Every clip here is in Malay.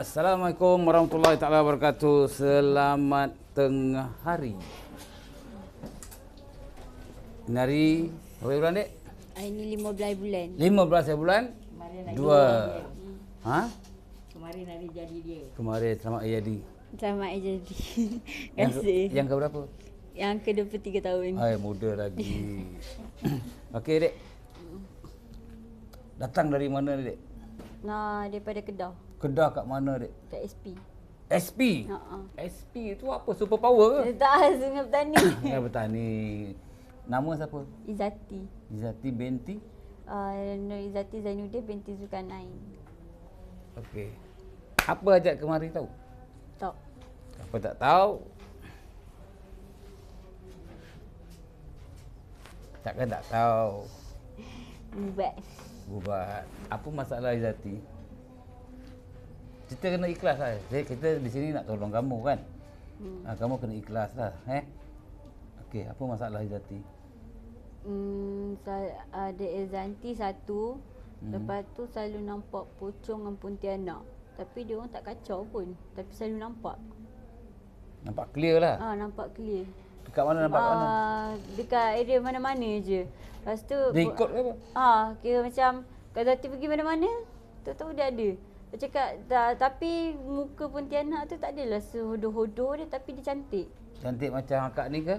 Assalamualaikum warahmatullahi taala wabarakatuh. Selamat tengah hari. Ini hari berapa bulan, Dek? Ini 15 bulan. 15 bulan? Kemarin hari 2. Ha? Kemarin hari jadi dia. Kemarin selamat hari jadi. Selamat jadi. Yang Kasih. yang ke berapa? Yang ke 23 tahun. Hai, muda lagi. Okey, Dek. Datang dari mana, Dek? Nah, daripada Kedah. Kedah kat mana, Dek? Kat SP. SP. Ha-ha. SP tu apa? Super power ke? Tak, Sungai Petani. Sungai Petani. Nama siapa? Izzati. Izzati binti. Nur Izzati Zainuddin binti Zulkarnain. Okey. Apa ajak kemari tahu? Tak. Apa tak tahu? Takkan tak tahu. Buat. Buat. Apa masalah Izzati? Kita kena ikhlas lah. Kita di sini nak tolong kamu kan? Kamu kena ikhlas lah. Okey, apa masalah Izzati? Ada Izzati satu. Lepas tu selalu nampak pocong dengan Pontianak. Tapi dia orang tak kacau pun. Tapi selalu nampak. Nampak clear lah. Nampak clear. Dekat mana nampak kat mana? Dekat area mana-mana je. Lepas tu Dia ikut ke apa? kira macam kalau Zati pergi mana-mana, tahu dia ada. Dia cakap tapi muka Pontianak tu tak adalah sehodoh-hodoh dia, tapi dia cantik. Cantik macam akak ni ke?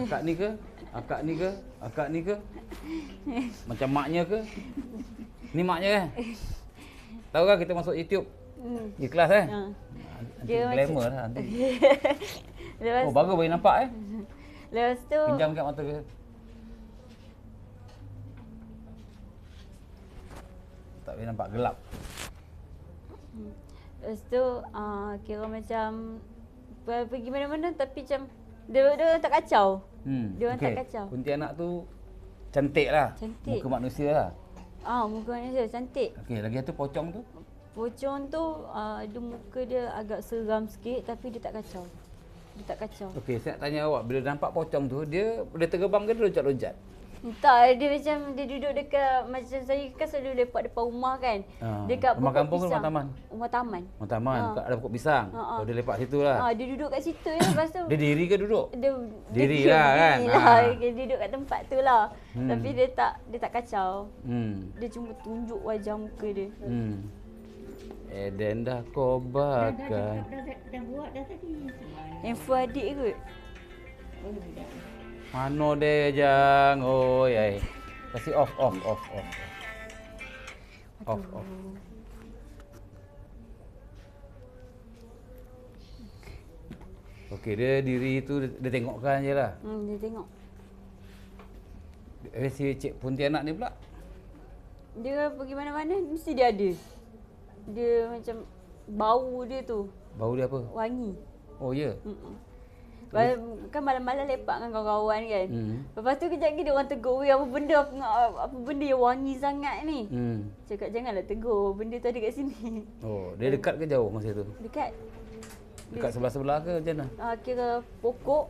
Akak ni ke? Akak ni ke? Akak ni ke? Macam maknya ke? Ni maknya kan? Tahu kan kita masuk YouTube? Ikhlas Ha. Nanti Dia glamour lah nanti. Lepas, Oh, bagus boleh nampak lepas tu Pinjam kat mata ke? Tak boleh nampak gelap. lepas tu kira macam pergi mana-mana tapi macam dia tak kacau. Dia orang tak kacau. Pontianak tu cantik lah. Cantik. Muka manusia lah. Muka manusia cantik. Okey, lagi satu pocong tu. Pocong tu dia muka dia agak seram sikit tapi dia tak kacau. Dia tak kacau. Okey, saya nak tanya awak, bila nampak pocong tu, dia terbang ke dia loncat-loncat? Tak, dia macam dia duduk dekat, macam saya kan selalu lepak depan rumah kan. Dekat Rumah pokok kampung ke pisang. rumah taman? Rumah taman. Rumah taman, ada pokok pisang. Oh, dia lepak situ lah. Dia duduk kat situ je, lepas tu Dia diri ke duduk? Diri diam, lah kan? diri lah. Dia duduk kat tempat tu lah. Tapi dia tak kacau. Dia cuma tunjuk wajah muka dia. Eden dah kobarkan. Dah buat dah tadi. Info adik kot. Mano dia jang, oi ai. Kasih off. Off. Okey, dia diri tu dia tengokkan je lah. Dia tengok. Si Cik Pontianak ni pula. Dia pergi mana-mana mesti dia ada. Dia macam bau dia tu Bau dia apa? wangi. Oh ya. Kan malam-malam lepak dengan kawan-kawan kan. Lepas tu kejap lagi dia orang tegur, "Weh, apa benda yang wangi sangat ni?" Cakap, "Janganlah tegur, benda tu ada kat sini." Oh, dia dekat ke jauh masa tu? Dekat Dekat sebelah-sebelah ke macam mana? kira pokok.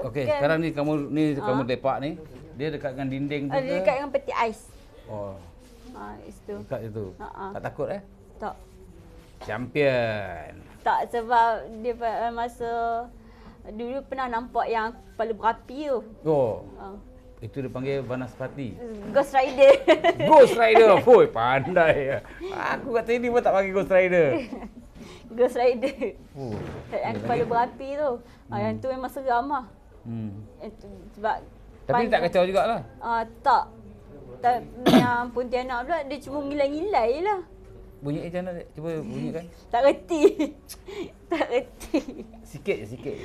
Okey, kan- sekarang ni kamu lepak ni, dia dekat dengan dinding tu Ada ke? dekat dengan peti ais. Oh, Itu. dekat situ. Tak takut Tak. Champion. Tak, sebab dia masa dulu pernah nampak yang kepala berapi tu. Oh, Ah. itu dipanggil Banaspati. Ghost Rider. Ghost Rider. Woi, pandai. Aku kata ini pun tak panggil Ghost Rider. Ghost Rider. Oh. Yang kepala berapi tu. Yang tu memang seram lah. Sebab Tapi dia tak kacau jugalah. tak. Yang Pontianak pula dia cuma ngilai-ngilai je lah. Bunyi macam mana? Cuba bunyikan. Tak reti. Tak reti. Sikit je.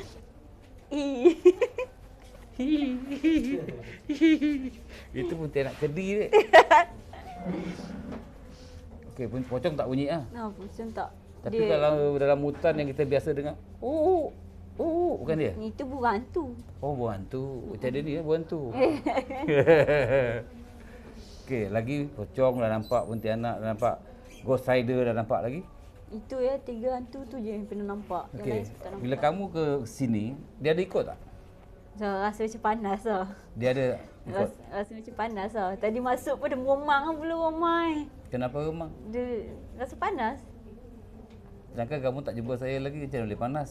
Itu pun tak nak kedi dia. Okey, pocong tak bunyi ah. Macam tak. Tapi kalau dalam hutan yang kita biasa dengar, bukan dia? Itu burung hantu. Oh, buah hantu. Macam dia ni buah hantu. Okey, lagi pocong dah nampak, Pontianak dah nampak, Ghost Rider dah nampak lagi. Itu 3 hantu tu je yang pernah nampak. Yang Okey, lain tak nampak. bila kamu ke sini, dia ada ikut tak? So, rasa macam panas lah. Dia ada ikut. Rasa macam panas lah. Tadi masuk pun dia meromang lah bulu ramai. Kenapa memang? Dia rasa panas. Sedangkan kamu tak jumpa saya lagi, macam mana boleh panas?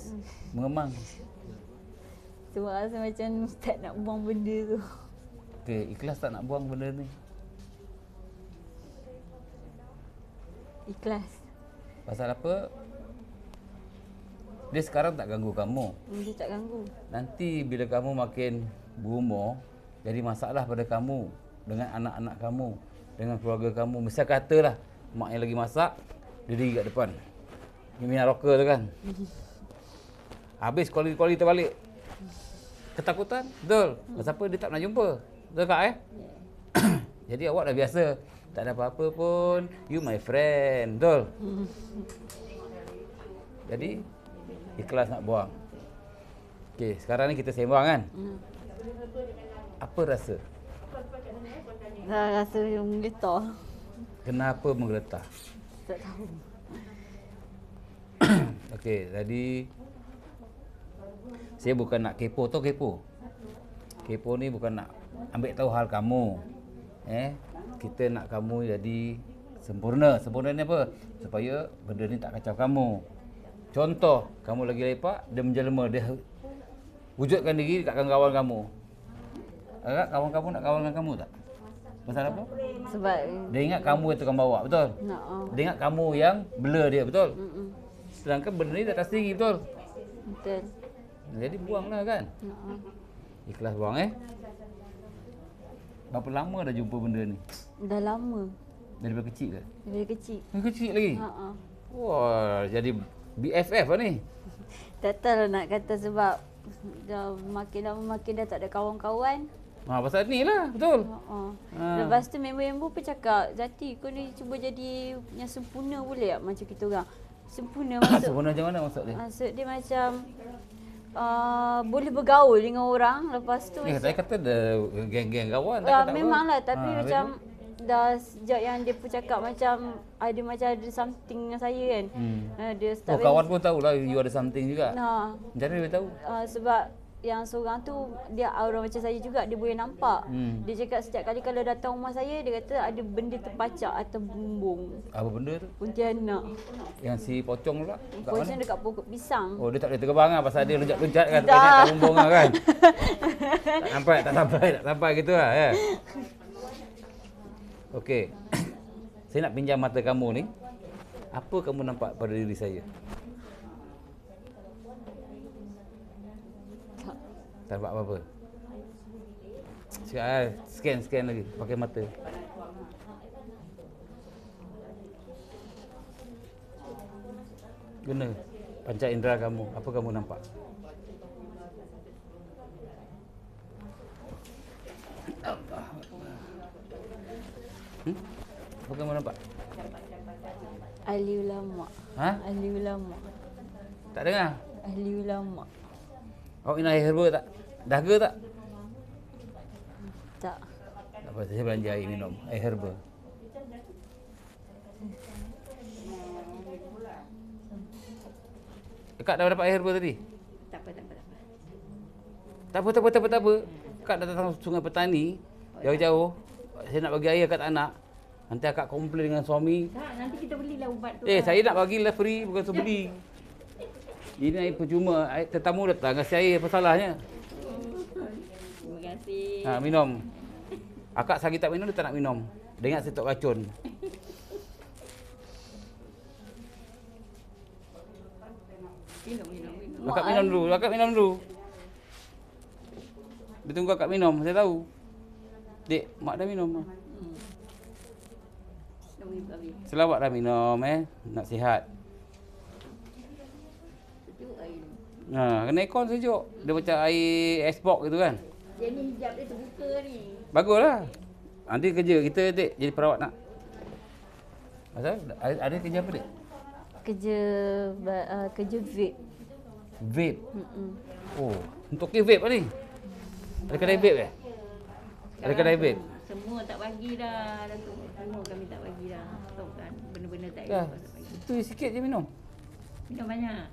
Mengemang. Sebab rasa macam tak nak buang benda tu. Okey, ikhlas tak nak buang benda ni? Ikhlas. Pasal apa? Dia sekarang tak ganggu kamu. Dia tak ganggu. Nanti bila kamu makin berumur, jadi masalah pada kamu, dengan anak-anak kamu, dengan keluarga kamu. Misal katalah, mak yang lagi masak, dia diri kat depan. Minyak rocker tu kan. Habis kuali-kuali terbalik. Ketakutan? Betul. Pasal apa dia tak nak jumpa? Betul tak Jadi awak dah biasa. Tak ada apa-apa pun. You my friend. Betul? Jadi, ikhlas nak buang. Okey, sekarang ni kita sembang kan? Apa rasa? Rasa menggeletar. Kenapa menggeletar? Tak tahu. Okey, tadi saya bukan nak kepo, tahu kepo? Kepo ni bukan nak ambil tahu hal kamu. Kita nak kamu jadi sempurna. Sempurna ni apa? Supaya benda ni tak kacau kamu. Contoh, kamu lagi lepak, dia menjelma, dia wujudkan diri dekat kawan-kawan kamu. Agak kawan kamu nak kawan dengan kamu tak? Pasal apa? Sebab Dia ingat kamu yang tukang bawa, betul? nak Dia ingat kamu yang blur dia, betul? Sedangkan benda ni tak sendiri, betul? betul. Jadi buanglah kan? Ikhlas buang Berapa lama dah jumpa benda ni? Dah lama. Daripada kecil ke? Dari kecil. Kecil lagi? Ha. Wah, jadi BFF lah ni. Tak tahu lah nak kata sebab dah makin lama makin dah tak ada kawan-kawan. Pasal ni lah, betul? Lepas tu member-member pun cakap, Zati kau ni cuba jadi yang sempurna boleh tak macam kita orang? Sempurna maksud Sempurna macam mana maksud dia? maksud dia macam boleh bergaul dengan orang. Lepas tu Saya kata ada geng-geng kawan. tak kata memanglah apa. tapi macam dah sejak yang dia pun cakap macam ada something dengan saya kan. Dia start kawan pun tahulah you ada something juga. Macam mana dia tahu? Sebab yang seorang tu dia aura macam saya juga, dia boleh nampak. Dia cakap setiap kali kalau datang rumah saya dia kata ada benda terpacak atau bumbung. Apa benda tu? Pontianak. Yang si pocong pula? Kat mana? Pocong dekat pokok pisang. Oh, dia tak boleh terbang lah pasal dia loncat-loncat kan. Tak. Banyak tak bumbung lah kan. tak sampai gitu lah ya. Okey. Saya nak pinjam mata kamu ni. Apa kamu nampak pada diri saya? Tak nampak apa-apa. Cakap scan lagi pakai mata. Guna panca indera kamu. Apa kamu nampak? Apa kamu nampak? Ahli ulama. Ahli ulama. Tak dengar? Ahli ulama. Awak minum air herba tak? Dahaga tak? Tak. Tak apa, saya belanja air minum. Air herba. Kak dah dapat air herba tadi? Tak apa. Tak apa. Kak dah datang Sungai Petani. Jauh-jauh. Saya nak bagi air kat anak. Nanti akak komplain dengan suami. Tak, nanti kita belilah ubat tu. Saya nak bagilah free, bukan suruh beli. Ini air percuma. Tetamu datang, kasih air, apa salahnya? Terima kasih. Minum. Akak sagi tak minum, dia tak nak minum. Dia ingat saya tok racun. Minum. Akak minum dulu. Dia tunggu akak minum, saya tahu. Dek, mak dah minum. Selawat dah minum nak sihat. Sejuk air. Kena aircon sejuk. Dia macam air icebox gitu kan. Dia ni hijab dia terbuka ni. Baguslah. Nanti kerja kita dek jadi perawat nak. Pasal ada kerja apa dek? Kerja vape. Vape. Oh, untuk ke vape ni? Ada kedai vape Ada kedai vape. Semua tak bagi dah. Semua kami tak bagi dah. Tahu kan benda-benda tak Dah. elok tak bagi. Itu sikit je minum. Minum banyak.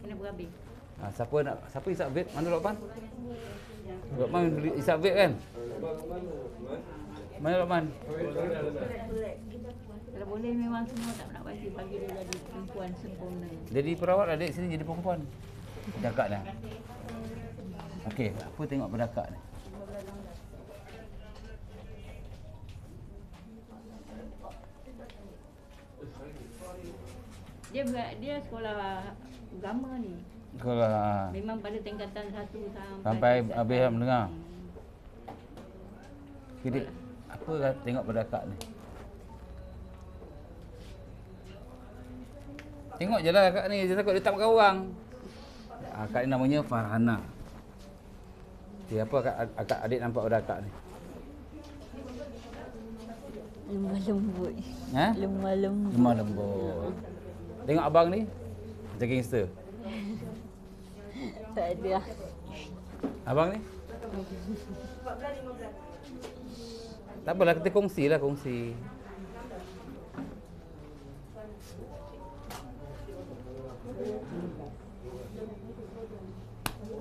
Kena berhabis. Siapa isap vape? Mana Lokman? Lokman beli isap vape kan? Mana Lokman? Kalau boleh memang semua tak nak bagi dia jadi perempuan sempurna. Jadi perawat adik sini jadi perempuan. Cakap dah. Okey, apa tengok pada akak ni? Dia sekolah agama ni. Kalau Memang pada tingkatan 1 sampai habis mendengar. Jadi apa tengok pada akak ni? Tengok je lah akak ni, dia takut dia tak makan orang. Akak ni namanya Farhana. Okay, apa akak adik nampak pada akak ni? Lemah lembut. Ha? Lemah lembut. Lemah lembut. Tengok abang ni macam gangster. Tak ada. Abang ni? Tak apalah, kita kongsi lah, kongsi.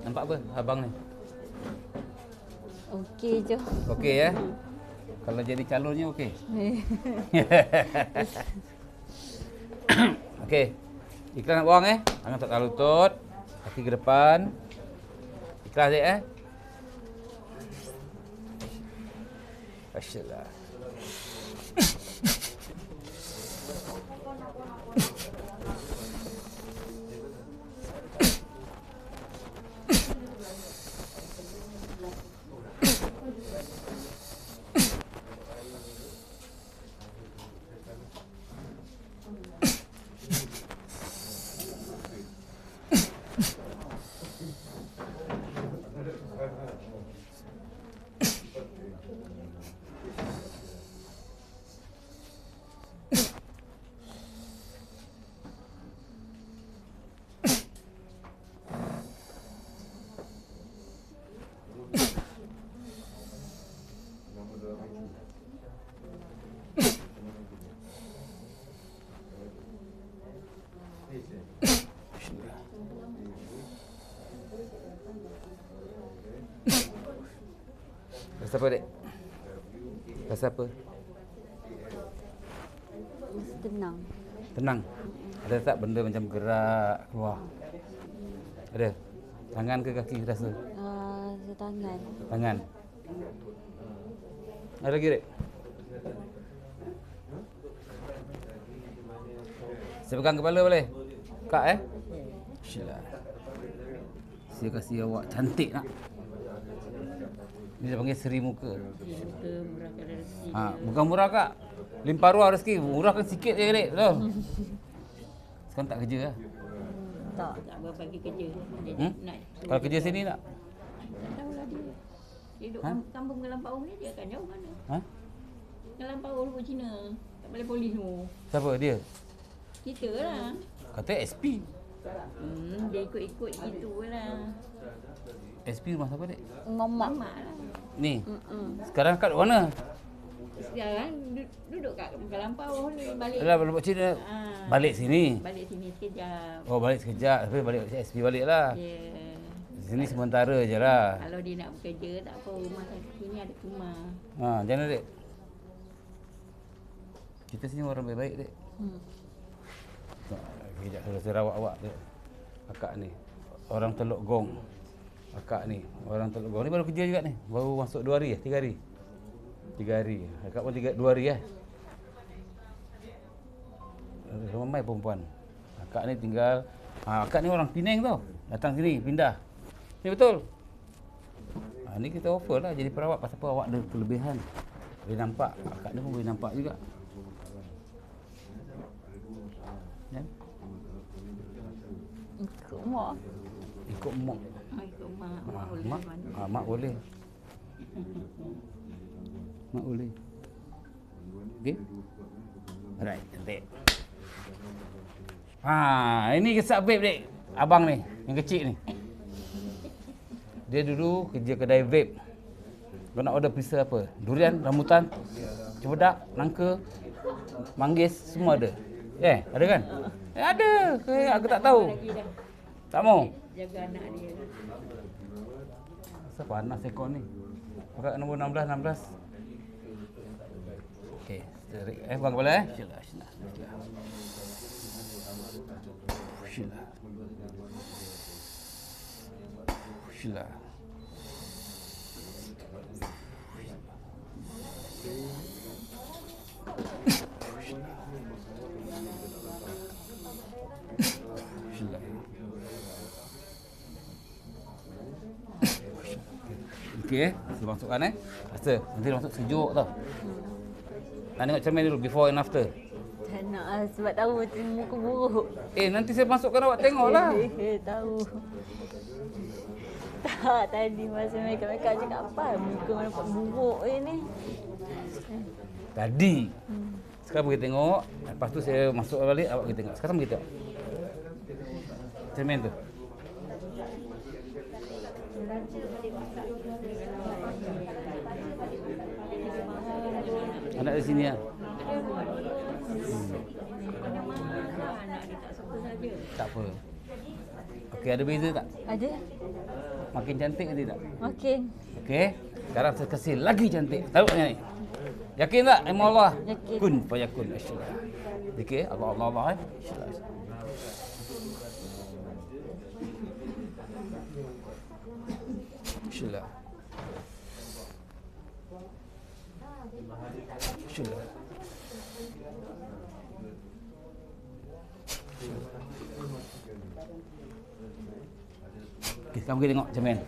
Nampak apa abang ni? Okey je. Okey ya? Kalau jadi calonnya okey? Okey. Ikhlas nak buang Tangan tak terlalu lutut. Kaki ke depan. Ikhlas dek Masyaallah. Rasa apa dek? Rasa apa? Tenang. Tenang. Ada tak benda macam gerak keluar? Ada? Tangan ke kaki rasa? Tangan. Tangan. Ada lagi dek? Saya pegang kepala boleh? Kak Syillah. Saya kasih awak cantik nak. Ni dia panggil Seri Muka. Murahkan rezeki. Bukan murah kak. Limpah ruah rezeki. Murahkan sikit je dek. Betul? Sekarang tak kerja lah. Tak. Tak berbagi kerja. Dia nak Kalau kerja sini tak? tak tahulah dia. Dia duduk kampung Ngelampau ni dia akan jauh mana? Ngelampau luar Cina. Tak boleh polis semua. Siapa dia? Kita lah. Kata SP. Dia ikut-ikut gitu lah. SP rumah siapa dek? Mamak. Mak lah. Ni. Sekarang kat mana? Sekarang duduk kat Ngelampau ni balik. Alah balik Cina. Balik sini. Balik sini sekejap. Oh balik sekejap. Tapi balik SP balik lah. Ya. Sini sementara je lah. Kalau dia nak bekerja tak apa, rumah sini ada rumah. Macam mana dek? Kita sini orang baik-baik dek. Kejap saya rawat awak dek. Akak ni. Orang Teluk Gong. Akak ni. Orang Teluk Gong. Ni baru kerja juga ni. Baru masuk 2 hari 3 hari. 3 hari. Akak pun 2 hari ramai perempuan. Akak ni tinggal. Akak ni orang Penang tau. Datang sini pindah. Ni betul. Ni kita offer lah jadi perawat pasal apa awak ada kelebihan. Boleh nampak. Akak ni pun boleh nampak juga. Ya? Ikut mak. Ikut mak. Ikut mak. Mak boleh Mak, mana? mak boleh. Mak boleh. Okey. Alright, cantik. Ini kisah vape dek. Abang ni, yang kecil ni. Dia dulu kerja kedai vape. Kau nak order pizza apa? Durian, rambutan, cempedak, nangka, manggis, semua ada. Ada kan? Ada. Aku tak tahu. Lagi dah. Tak mau? Jaga anak dia. Panas ekor ni. Pakai nombor 16. Okey, Tarik, buang kepala Syillah. Syillah. Syillah. Okey, kita masukkan Rasa, nanti dia masuk sejuk tau. Nak tengok cermin dulu, before and after. Tak nak lah, sebab tahu macam muka buruk. Nanti saya masukkan awak tengok lah. Tahu. Tak, tadi masa mereka cakap apa? Muka nampak buruk ni. Tadi. Sekarang pergi tengok, lepas tu saya masuk balik, awak pergi tengok. Sekarang pergi tengok. Cermin tu. Anak di sini lah. Tak apa. Okey, ada beza tak? Ada? Makin cantik ke tidak? Makin. Okey. Sekarang saya kasih lagi cantik. Taruh ni. Yakin tak? Ilmu Allah. Yakin. Kun fayakun. Insyaallah. Okey, Allah. Insyaallah. Insyaallah. Insyaallah. Okey, kamu pergi tengok cermin.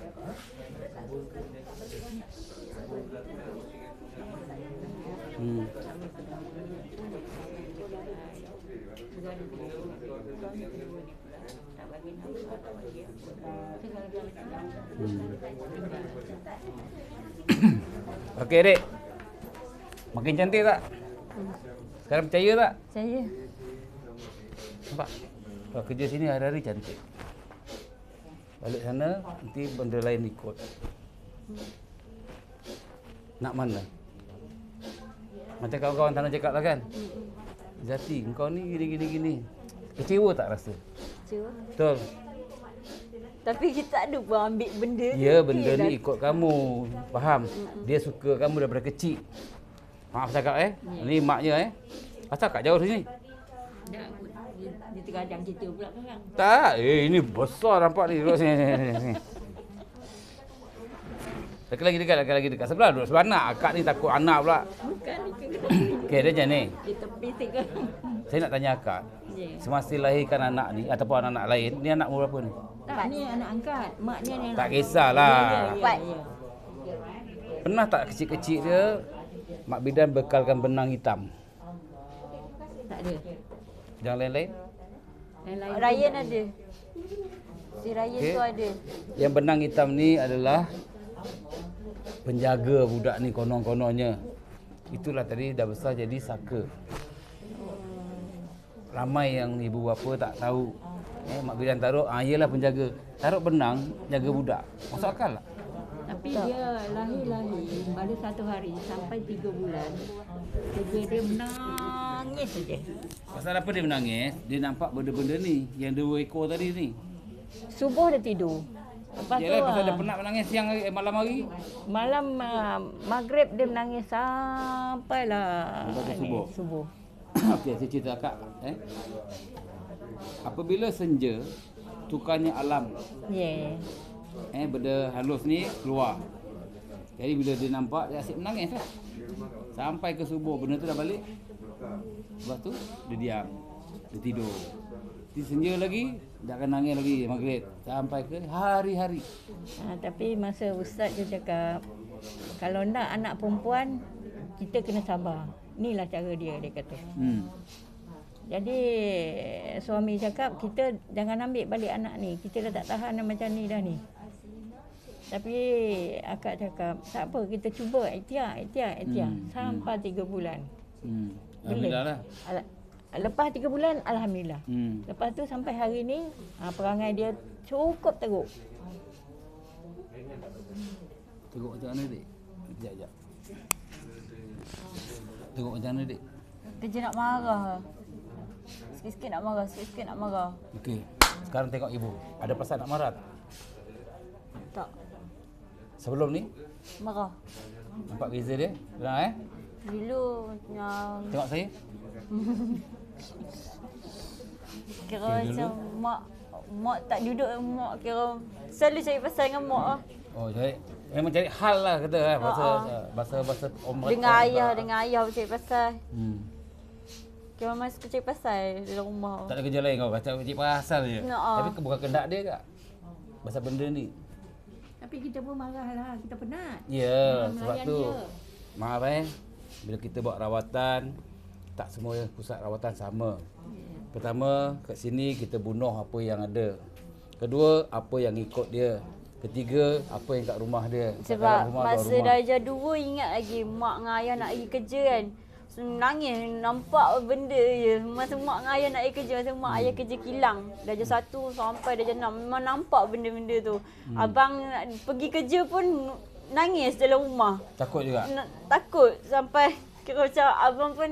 Okey, Dek. Makin cantik tak? Sekarang percaya tak? Saya. Nampak? Kalau kerja sini hari-hari cantik. Balik sana, nanti benda lain ikut. Nak mana? Macam kawan-kawan tanah cakap lah kan? Zati, engkau ni gini. Kecewa tak rasa? Kecewa. Betul? Tapi kita tak ada pun ambil benda ni. Ya, benda ni ikut kamu. Faham? Dia suka kamu daripada kecil. Maaf cakap Ni maknya Asal kat jauh sini? Dah, dia terkadang cerita pula sekarang. Tak, ini besar nampak ni. Duduk sini. Dekat lagi dekat. Sebelah duduk sebelah anak. Akak ni takut anak pula. Bukan ni ke? Okey, dia macam ni. Dia tepi sikit. Saya nak tanya akak. Ya. Semasa lahirkan anak ni ataupun anak lain, ni anak umur berapa ni? Tak, ni anak angkat. Maknya ni anak Tak kisahlah. Ya. Pernah tak kecil-kecil dia mak bidan bekalkan benang hitam? Tak ada. Yang lain-lain? Yang lain Ryan ada. Si Ryan Okey. tu ada. Yang benang hitam ni adalah penjaga budak ni konon-kononnya. Itulah tadi dah besar jadi saka. Ramai yang ibu bapa tak tahu. Mak bidan taruh, iyalah penjaga. Taruh benang, jaga budak. Masuk akal tak? Tapi dia lahir pada satu hari sampai 3 bulan. Dia menangis saja. Pasal apa dia menangis? Dia nampak benda-benda ni, yang 2 ekor tadi ni. Subuh dia tidur. Lepas tu Yalah, pasal dia penat menangis siang hari, malam hari. malam maghrib dia menangis sampailah Sampai ni, subuh. subuh. Okey, saya cerita akak. Apabila senja, tukarnya alam. Ya. Benda halus ni keluar. Jadi bila dia nampak, dia asyik menangis lah. Sampai ke subuh, benda tu dah balik. Lepas tu, dia diam. Dia tidur. Di senja lagi, dia akan nangis lagi maghrib. Sampai ke hari-hari. Tapi masa ustaz dia cakap, kalau nak anak perempuan, kita kena sabar. Inilah cara dia kata. Jadi suami cakap, kita jangan ambil balik anak ni. Kita dah tak tahan macam ni dah ni. Tapi akak cakap, tak apa, kita cuba ikhtiar. Sampai 3 bulan. Alhamdulillah lah. Lepas 3 bulan, Alhamdulillah. Lepas tu sampai hari ni, perangai dia cukup teruk. Tengok macam mana, Dik? Sekejap. Tengok macam mana, Dik? Kerja nak marah. Sikit-sikit nak marah. Okey. Sekarang tengok ibu. Ada perasaan nak marah? Tak. Sebelum ni, Marah. nampak beza dia? Dengar Dulu Tengok saya. kira Okey, macam mak tak duduk, mak kira selalu cari pasal dengan mak lah. Oh, memang cari hal lah kata kan. Bahasa orang Dengan ayah cari pasal. Kira memang suka cari pasal dalam rumah. Tak ada kerja lain kau, kata cik pasal je. Tapi bukan kendak dia kak? Pasal benda ni. Tapi kita pun marah lah, kita penat. Ya, sebab melayan tu. dia. Maaf bila kita buat rawatan, tak semua pusat rawatan sama. Pertama, kat sini kita bunuh apa yang ada. Kedua, apa yang ikut dia. Ketiga, apa yang kat rumah dia. Kat dalam Sebab rumah, luar masa rumah. darjah 2 ingat lagi mak dengan ayah nak pergi kerja kan. So, nangis nampak benda je. Masa mak dengan ayah nak pergi kerja, masa mak ayah kerja kilang. Darjah 1 sampai darjah 6 memang nampak benda-benda tu. Abang nak pergi kerja pun nangis dalam rumah. Takut juga. Takut sampai kira macam abang pun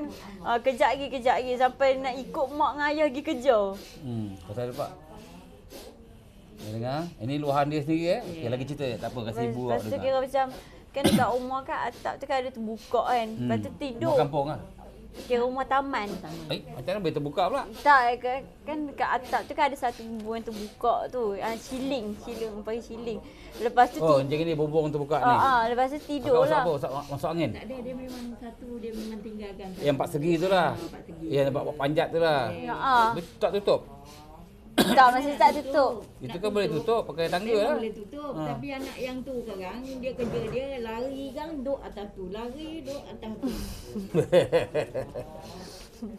kejap lagi sampai nak ikut mak dengan ayah pergi kerja. Pasal apa? Dia dengar? Ini luahan dia sendiri Okay, lagi cerita tak apa, kasi ibu awak Lepas tu dengar. kira macam kan dekat rumah kan atap tu kan ada terbuka kan. Lepas tu tidur. Rumah kampung lah. Kira rumah taman. Macam mana boleh terbuka pula? Tak kan dekat atap tu kan ada satu bumbung yang terbuka tu. Shilling panggil shilling. Lepas tu Macam ni bumbung terbuka ni. lepas tu tidur lah. Masuk angin? Tak ada, dia memang satu, dia memang tinggalkan. Yang 4 segi tu lah. Yang nampak panjat tu lah. Dia tak tutup? Tak, masih tak tutup. Itu kan boleh tutup pakai tangga lah. Boleh tutup, tapi anak yang tu sekarang dia kerja dia lari kan duk atas tu, lari duk atas tu.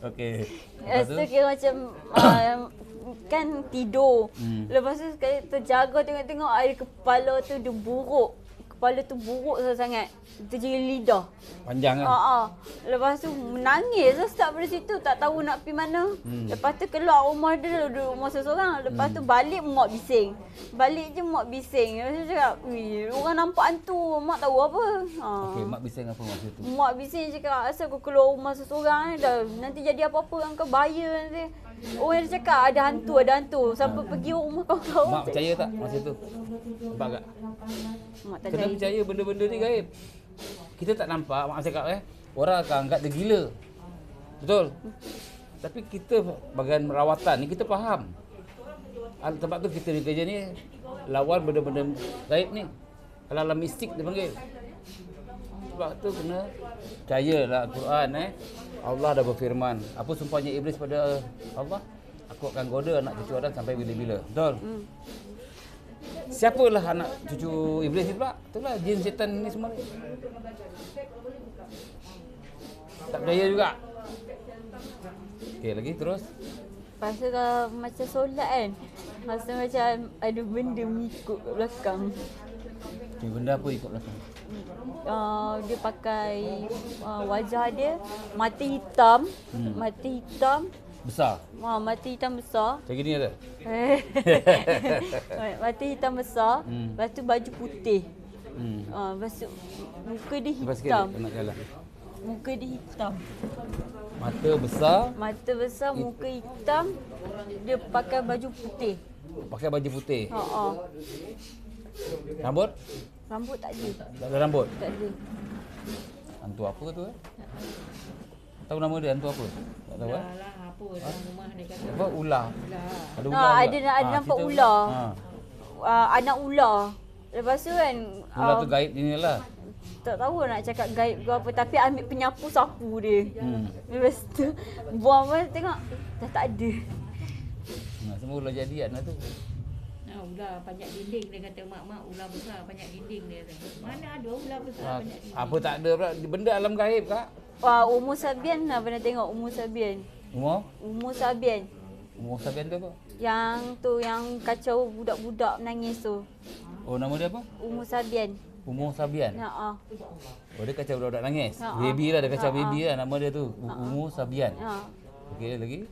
Okey. Lepas tu kira macam kan tidur. Lepas tu sekali terjaga tengok-tengok air kepala tu dia buruk. Kepala tu buruk sangat. Itu jadi lidah. Panjang kan? Lepas tu menangis lah start dari situ. Tak tahu nak pergi mana. Lepas tu keluar rumah dia duduk rumah seseorang. Lepas tu balik mak bising. Balik je mak bising. Lepas tu cakap, orang nampak hantu. Mak tahu apa. Okey, mak bising apa masa tu? Mak bising cakap, asal kau keluar rumah seseorang ni dah. Nanti jadi apa-apa dengan kau bahaya nanti. Orang dia cakap ada hantu. Sampai pergi rumah kau. Mak percaya tak masa tu? Nampak tak? Mak tak Kena percaya benda-benda ni gaib. Kita tak nampak, mak cakap orang akan anggap dia gila. Betul? Tapi kita bagian rawatan ni kita faham. Tempat tu kita ni kerja ni lawan benda-benda gaib ni. Alam-alam mistik dia panggil. Sebab tu kena percayalah Al-Quran Allah dah berfirman. Apa sumpahnya iblis pada Allah? Aku akan goda anak cucu Adam sampai bila-bila. Betul? Siapalah anak cucu iblis ni pula? Itulah jin setan ni semua ni. Tak percaya juga. Okey, lagi terus. Lepas tu kalau macam solat kan. Masa macam ada benda mengikut kat belakang. Okey, benda apa ikut belakang? Dia pakai wajah dia mata hitam. Mata hitam. Besar. Mata hitam besar. Macam gini ada? Mata hitam besar. Lepas tu baju putih. Lepas tu muka dia Lepas sikit hitam. nak jalan. Muka dia hitam. Mata besar, Mata besar, muka hitam. Dia pakai baju putih. pakai baju putih. Rambut? Rambut tak ada. Tak ada rambut. Tak ada. Hantu apa tu Tahu nama dia hantu apa? Tak tahu Lah apa dalam rumah dia kata. Apa? Ular. Ada Ada nampak cerita. ular. Anak ular. Lepas tu kan Ular tu gaib ni lah. tak tahu nak cakap gaib ke apa, tapi ambil penyapu sapu dia. Lepas tu buang mana tengok dah tak ada. Semua ular jadian lah tu. Ular panjat dinding dia kata, mak ular besar panjat dinding dia kata. Mana ada ular besar panjat dinding. Apa tak ada pula? Benda alam gaib kak? Umur Sabian lah pernah tengok Umur Sabian. Umur Sabian. Umur Sabian tu apa? Yang tu yang kacau budak-budak menangis tu. Oh, nama dia apa? Umur Sabian. Umur Sabian. Oh, dia kacau budak-budak nangis. Baby lah, dia kacau baby lah nama dia tu. Umur Sabian. Okey, lagi?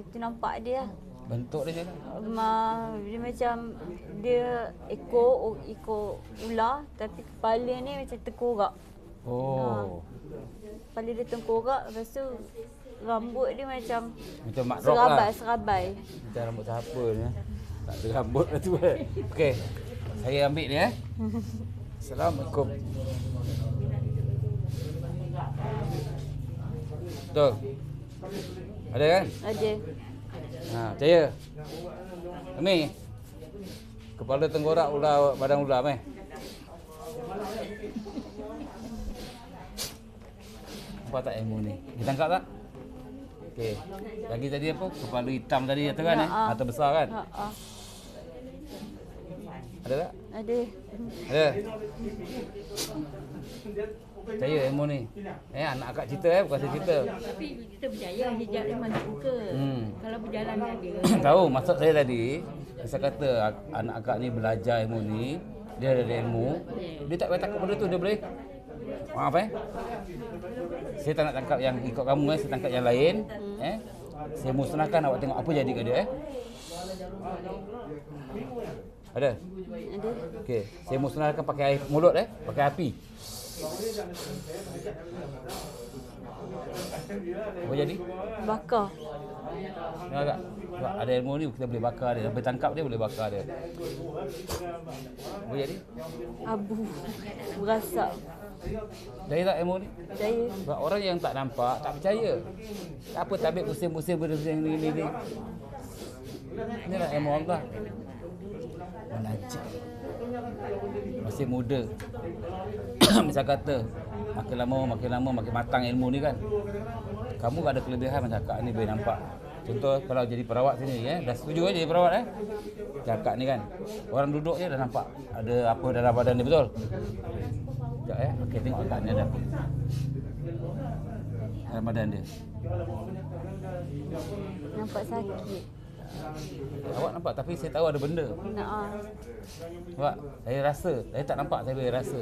Itu nampak dia. Bentuk dia macam Dia macam dia ekor ular tapi kepala ni macam tengkorak. Kepala dia tengkorak, lepas tu rambut dia macam Mak Rock lah. Serabai. Macam rambut siapa ni? Tak ada rambut lah tu. Okey. Saya ambil dia. Assalamualaikum. Betul. Ada kan? Ada. Ha, percaya. Ami. Kepala tenggorak ular badan ular meh. Apa tak ilmu ni? Kita tangkap tak? Okey. Lagi tadi apa? Kepala hitam tadi kata kan Mata besar kan? Ada tak? Ada. Ada. Percaya ilmu ni. Anak akak cerita bukan saya cerita. Tapi kita percaya hijab dia masih buka. Kalau berjalan dia. Tahu maksud saya tadi, saya kata anak akak ni belajar ilmu ni, dia ada ilmu, dia tak payah takut benda tu, dia boleh. Maaf saya tak nak tangkap yang ikut kamu saya tangkap yang lain. Saya musnahkan, awak tengok apa jadi ke dia. Ada? Ada. Okey, saya musnahkan pakai air mulut pakai api. Apa jadi? Bakar. Tengok tak? Sebab ada ilmu ni kita boleh bakar dia. Boleh tangkap dia, boleh bakar dia. Apa jadi? Abu. Berasak. Percaya tak ilmu ni? Percaya. Sebab orang yang tak nampak, tak percaya. Apa tabik pusing-pusing benda-benda ni. Inilah ilmu Allah. Belajar. Masih muda. Macam kata, makin lama makin matang ilmu ni kan. Kamu ada kelebihan macam kakak ni boleh nampak. Contoh kalau jadi perawat sini dah setuju jadi perawat Kakak ni kan. Orang duduk je dah nampak ada apa dalam badan dia betul. Sekejap okey tengok kakak ni ada apa. Dalam badan dia. Nampak sakit. Awak nampak tapi saya tahu ada benda. Nak Sebab saya rasa, saya tak nampak saya boleh rasa.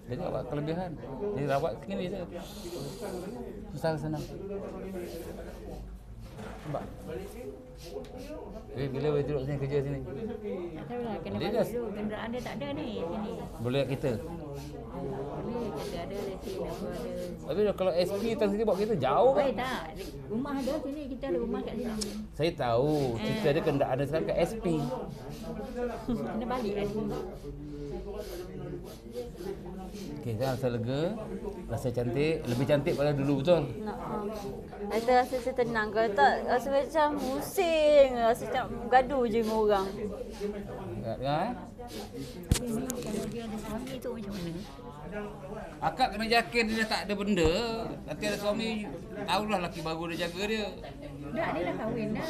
Jadi awak kelebihan. Jadi rawat sini je. Susah senang. Nampak? Bila boleh duduk sini kerja sini? Tak tahulah kena Dia balik dah- dulu. Kenderaan dia tak ada ni sini. Boleh kat kita. Boleh kita ada lesen apa ada. Tapi kalau SP datang sini bawa kita jauh kan? Baik tak? Rumah ada sini, kita ada rumah kat sini. Saya tahu cerita dia kena ada sekarang kat SP. Kena balik kat sini. Okey, sekarang rasa lega, rasa cantik, lebih cantik pada dulu betul. nak rasa tenang. Kalau tak rasa macam pusing, rasa macam gaduh je dengan orang. Dengar Tapi ni kalau dia ada suami tu macam mana? Akak kena yakin dia tak ada benda. Nanti ada suami, tahulah laki baru dia jaga dia. Tak, dia dah kahwin dah.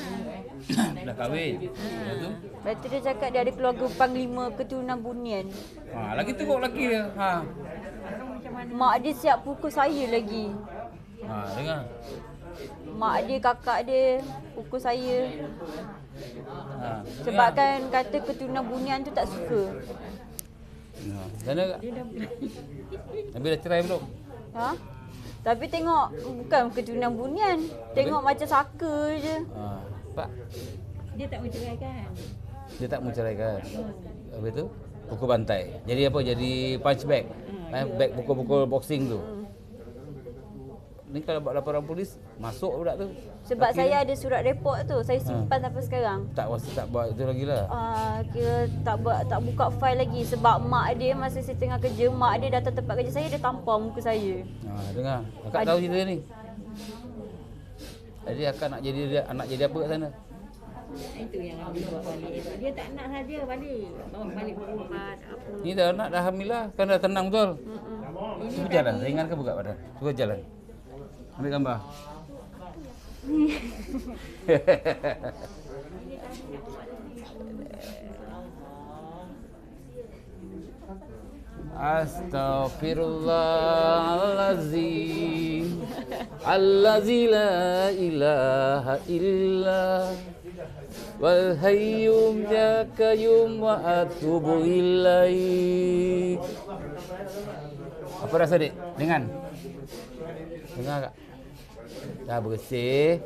Dah kahwin. Lepas tu? Lepas tu dia cakap dia ada keluarga panglima keturunan bunian. Lagi teruk laki dia. Mak dia siap pukul saya lagi. Dengar. Mak dia, kakak dia pukul saya. Sebab Dengar. kan kata keturunan bunian tu tak suka. Sana kak? Dia dah Nabi dah cerai belum? Ha? Tapi tengok bukan keturunan bunian. Tengok macam saka je. Pak, dia tak menceraikan. dia tak menceraikan. Habis tu? Pukul bantai. Jadi apa? Jadi punch bag. Bag pukul-pukul boxing tu. Ni kalau buat laporan polis, masuk budak tu. Sebab Laki saya dia. ada surat report tu. Saya simpan sampai sekarang. Tak buat itu lagi lah. Kira tak buka file lagi sebab mak dia masa saya tengah kerja, mak dia datang tempat kerja saya, dia tampar muka saya. Dengar. Akak tahu cerita ni. Jadi akak nak jadi apa kat sana? Itu yang Abi bawa balik. Dia tak nak saja balik. Bawa balik berubat apa. Ni dah anak dah hamilah, kan dah tenang betul. Cuba jalan, ringan ke buka badan? Cuba jalan. Ambil gambar. Astaghfirullahalazim. Allazi la ilaha illa wal hayyum ya qayyum wa atubu ilaih. Apa rasa dik? Ringan? Dengar tak? Dah bersih.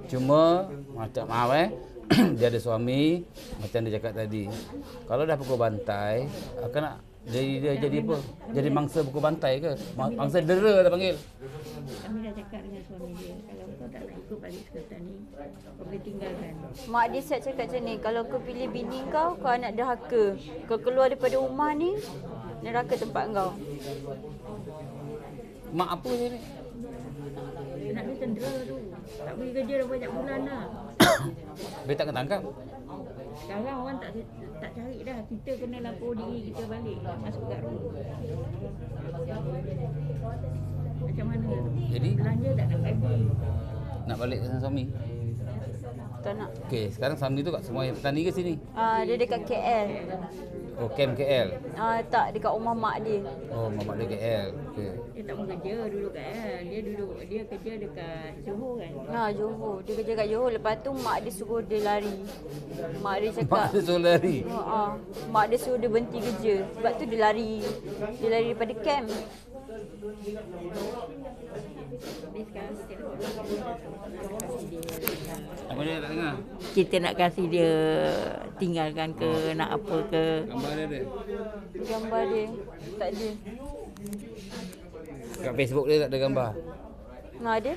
Cuma macam maaf dia ada suami macam dia cakap tadi. Kalau dah pukul bantai, akan nak dia jadi apa? Jadi mangsa pukul bantai ke? Mangsa dera tak panggil. Kami dah cakap dengan suami dia. Kalau kau tak nak ikut balik sekarang ni, kau boleh tinggalkan. Mak dia siap cakap macam ni, kalau kau pilih bini kau anak derhaka. Kau keluar daripada rumah ni, neraka tempat kau. Mak apa dia ni? Anak dia tendera tu. Tak pergi kerja dah banyak bulan dah. Dia tak kena tangkap. Sekarang orang tak cari dah. Kita kena lapor diri kita balik. Masuk kat rumah. Macam mana? Jadi Belanja tak nak bagi. nak balik dengan suami. Tak nak. Okey, sekarang suami tu kat Semua Petani ke sini? Dia dekat KL. Oh, camp KL. Tak, dekat rumah mak dia. Oh, mamak dia KL. Okey. Dia tak mau kerja dulu kat dia kerja dekat Johor kan. Johor. Dia kerja kat Johor. Lepas tu mak dia suruh dia lari. Mak dia cakap, Mak dia suruh lari. mak dia suruh dia berhenti kerja. Sebab tu dia lari. Dia lari daripada camp. Dia sekarang kita Apa dia tak dengar? kita nak kasih dia tinggalkan ke nak apa ke. Gambar dia ada. Gambar dia. Tak ada. Kat Facebook dia tak ada gambar. Ada?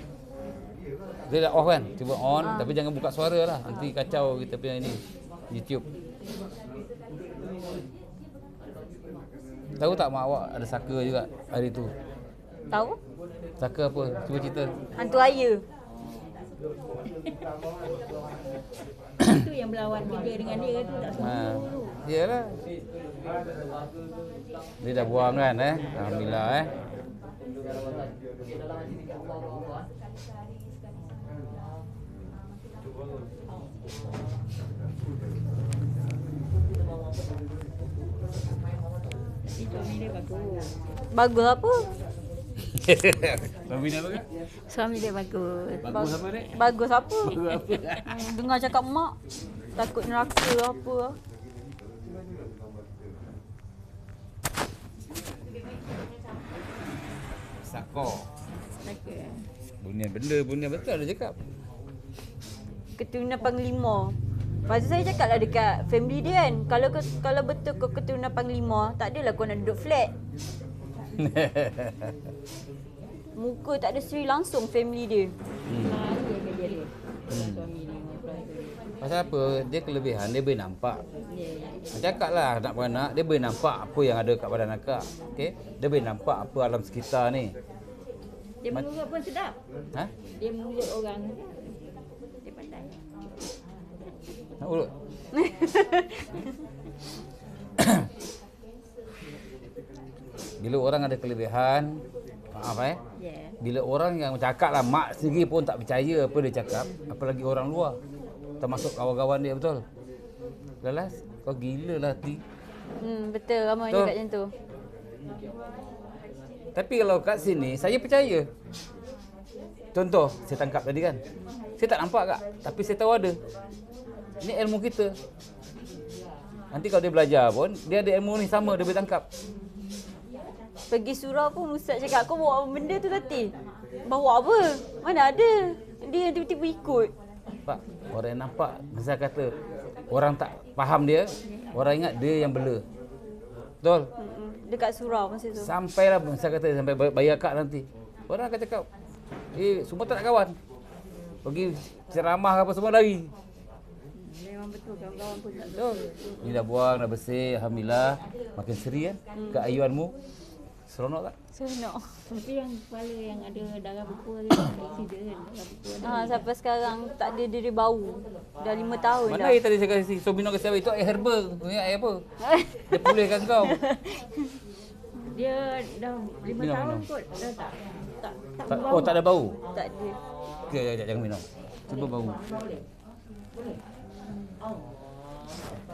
Dia dah off kan? Cuba on tapi jangan buka suara lah. Nanti kacau kita punya ini YouTube. Tahu tak mak awak ada saka juga hari tu? Tahu? Saka apa? Cuba cerita. Hantu air. Itu yang berlawan kerja dengan dia tu tak semua. Iyalah. Dia dah buang kan Alhamdulillah Tapi suami dia bagus. Bagus apa? Suami dia apa kan? Suami dia bagus. Bagus apa dia? Bagus apa? Bagus apa? Dengar cakap mak. Takut neraka apa. Sako. Bagus. Bunia betul dia cakap. Keturunan Panglima. Lepas tu saya cakap lah dekat family dia kan. Kalau betul kau keturunan Panglima, tak adalah kau nak duduk flat. Muka tak ada seri langsung family dia. Lari kerja dia. Suami dia. Pasal apa? Dia kelebihan, dia boleh nampak. Ya. Cakap lah nak beranak, dia boleh nampak apa yang ada kat badan akak. Okay? Dia boleh nampak apa alam sekitar ni. Dia mengurut pun sedap. Ha? Dia mengurut orang. Dia pandai. Nak urut? Bila orang ada kelebihan, maaf Ya. bila orang yang cakap lah, mak sendiri pun tak percaya apa dia cakap, apalagi orang luar. Termasuk kawan-kawan dia, betul? Lalas, kau gila lah hati. Betul, ramai Betul. cakap macam tu. Tapi kalau kat sini, saya percaya. Contoh, saya tangkap tadi kan. Saya tak nampak kak, tapi saya tahu ada. Ini ilmu kita. Nanti kalau dia belajar pun, dia ada ilmu ni sama, dia boleh tangkap. Pergi surau pun Ustaz cakap, kau bawa apa benda tu tadi? Bawa apa? Mana ada? Dia tiba-tiba ikut. Pak, orang yang nampak, saya kata, orang tak faham dia, orang ingat dia yang bela. Betul? Dekat surau masa tu. Sampailah, saya kata, sampai bayar kak nanti. Orang akan cakap, semua tak nak kawan. Pergi ceramah ke apa, semua lari. Memang betul kawan-kawan pun tak Betul. Ni dah buang, dah bersih, alhamdulillah. Makin seri kan, keayuanmu. Seronok tak? Seronok. Tapi yang kepala yang ada darah berkuah dia accident, darah berkuah. Sampai sekarang tak ada dia bau. Dah 5 tahun Mana dah. air tadi saya kasih? So minum kasih itu air herbal. Ini air apa? Dia pulihkan kau. Dia dah 5 Minum, tahun minum. kot dah tak Tak, oh tak ada bau? Tak ada. Okey, jangan minum. Cuba bau.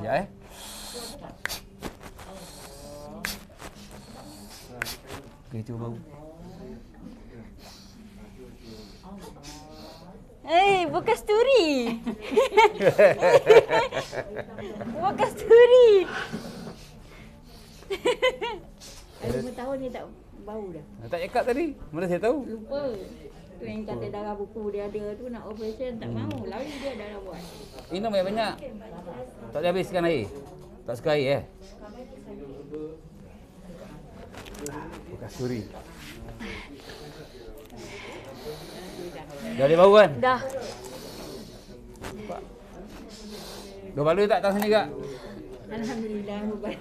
Ya Okey, cuba bau. Bukan sturi. Bukan sturi. Dah 5 tahun dia tak bau dah. Tak cakap tadi. Mana saya tahu? Lupa. Tu yang kata darah buku dia ada tu nak operation tak mau. Lari dia darah buat. Minum banyak-banyak. Tak boleh habiskan air. Tak suka air Bukan suri. Dah boleh bau kan? Dah. Dua baloi tak datang sini kak? Alhamdulillah ubat.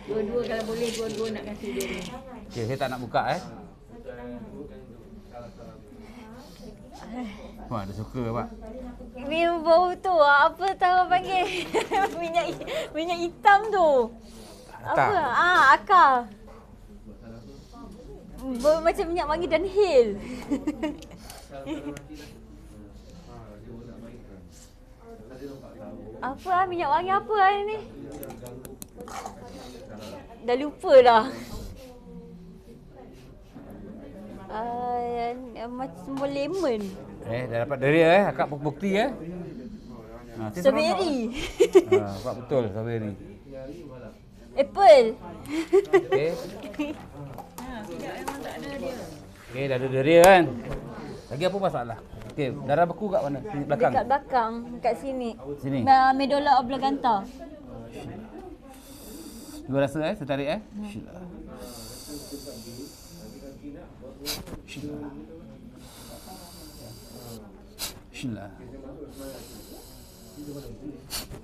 Dua-dua kalau boleh dua-dua nak kasih dia ni. Okey, saya tak nak buka Wah, dia suka Pak. Ni bau tu apa tahu panggil? minyak hitam tu. Akar. Apa? Akar. Bau macam minyak wangi dan hil. Apa minyak wangi apa ni? Dah lupa dah. Macam lemon. Dah dapat dari akak bukti Strawberry. Pak betul strawberry. Apple. Okey. Okey, dah ada dari kan. Lagi apa masalah? Okey, darah beku kat mana? Sini belakang. Dekat belakang, kat sini. Sini. Medulla oblongata. Cuba rasa saya tarik Bismillah. Bismillah. Bismillah.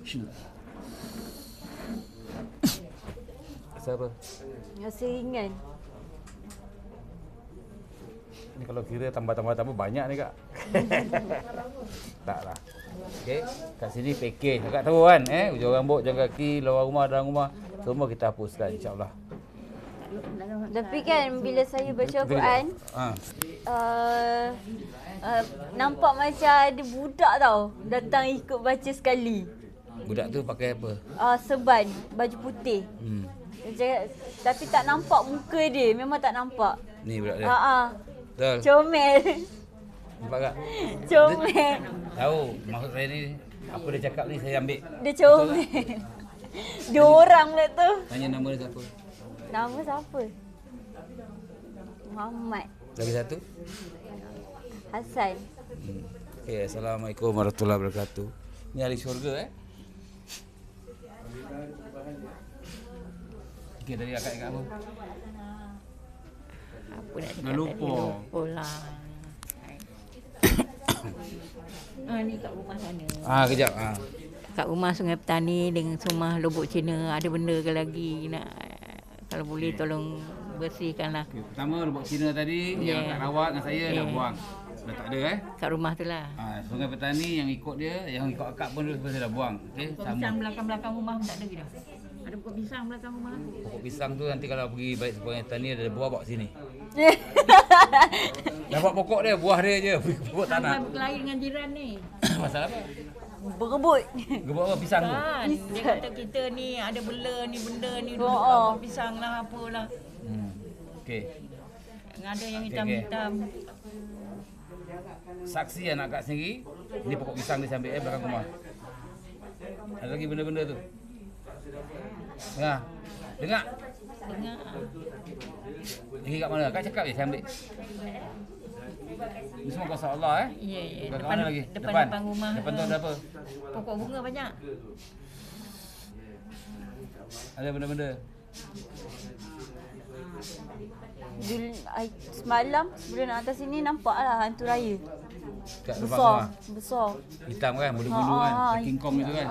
Bismillah. Rasa apa? Rasa ringan. Ni kalau kira tambah banyak ni Kak. Taklah. Okey, kat sini package. Kakak tahu kan hujung rambut, jalan kaki, luar rumah, dalam rumah, semua kita hapuskan insya-Allah. Tapi kan bila saya baca Al-Quran, nampak macam ada budak tau datang ikut baca sekali. Budak tu pakai apa? Serban, baju putih. Tapi tak nampak muka dia, memang tak nampak. Ni budak dia. Betul. Comel. Nampak tak? Comel. Tahu maksud saya ni apa dia cakap ni saya ambil. Dia comel. Dua orang pula tu. Tanya nama dia siapa? Nama siapa? Muhammad. Lagi satu? Hasan. Okey, Assalamualaikum warahmatullahi wabarakatuh. Ni ahli syurga Okey, tadi akak ingat apa? Apa nak cakap Dah lupa. Lah. Ni kat rumah sana. Kejap. Kat rumah Sungai Petani dengan rumah Lubuk Cina, ada benda ke lagi nak, kalau boleh tolong bersihkanlah. Okay, pertama lubuk Cina tadi yang akak rawat dengan saya dah buang. Dah tak ada Kat rumah tu lah. Sungai Petani yang ikut dia, yang ikut akak pun saya dah buang. Okey, Pokok sama. pisang belakang-belakang rumah pun tak ada ke dah? Ada pokok pisang belakang rumah? Pokok pisang tu nanti kalau pergi balik Sungai Petani ada buah bawa sini. Dapat pokok dia, buah dia je. Pokok tak nak. Sampai berkelahi dengan jiran ni. Masalah apa? Berebut. Gebuk apa pisang tu? Kan, dia kata kita ni ada bela ni benda ni dulu Oh. pisang lah apalah. Okey. Ada yang hitam-hitam. Saksi anak akak sendiri, ni pokok pisang dia sambil belakang rumah. Ada lagi benda-benda tu? Dengar. Dengar. Lagi kat mana? Akak cakap je saya ambil. Ni semua kuasa Allah Ya. Kat Depan mana lagi? depan rumah. Depan tu ada apa? Pokok bunga banyak. Ada benda-benda. Semalam sebelum nak atas sini nampak lah hantu raya. Kat depan rumah. Besar. Hitam kan, bulu-bulu kan. King Kong itu kan.